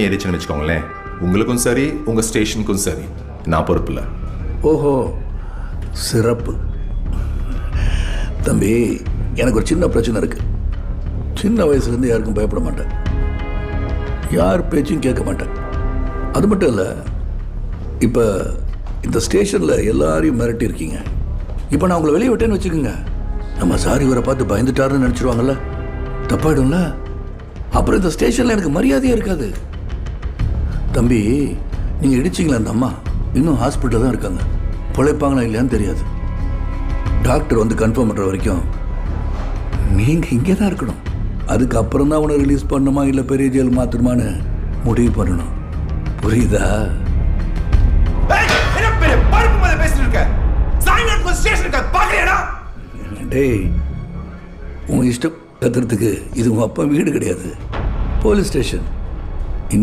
ஏறிச்சுன்னு வச்சுக்கோங்களேன், உங்களுக்கும் சரி உங்கள் ஸ்டேஷனுக்கும் சரி நான் பொறுப்பு இல்லை. ஓஹோ, சிறப்பு. தம்பி, எனக்கு ஒரு சின்ன பிரச்சனை இருக்குது. சின்ன வயசுலேருந்து யாருக்கும் பயப்பட மாட்டேன், யார் பேச்சும் கேட்க மாட்டேன். அது மட்டும் இல்லை, இப்போ இந்த ஸ்டேஷனில் எல்லாரையும் மிரட்டியிருக்கீங்க. இப்போ நான் உங்களை வெளியே விட்டேன்னு வச்சுக்கோங்க, நம்ம சார் இவரை பார்த்து பயந்துட்டாருன்னு நினச்சிடுவாங்கல்ல, தப்பாயிடும்ல. அப்புறம் இந்த ஸ்டேஷனில் எனக்கு மரியாதையே இருக்காது. தம்பி, நீங்கள் இடிச்சிங்களா அந்த அம்மா இன்னும் ஹாஸ்பிட்டலில் தான் இருக்காங்க. பிழைப்பாங்களா இல்லையான்னு தெரியாது. டாக்டர் வந்து கன்ஃபார்ம் பண்ணுற வரைக்கும் நீங்கள் இங்கே தான் இருக்கணும். அதுக்கப்புறம் தான் அவனை ரிலீஸ் பண்ணணுமா இல்லை பெரிய ஜெயில் மாற்றணுமான்னு முடிவு பண்ணணும். புரியுதா? டேய், உன் இஷ்டம் கத்துறதுக்கு இது உங்கள் அப்பா வீடு கிடையாது, போலீஸ் ஸ்டேஷன்.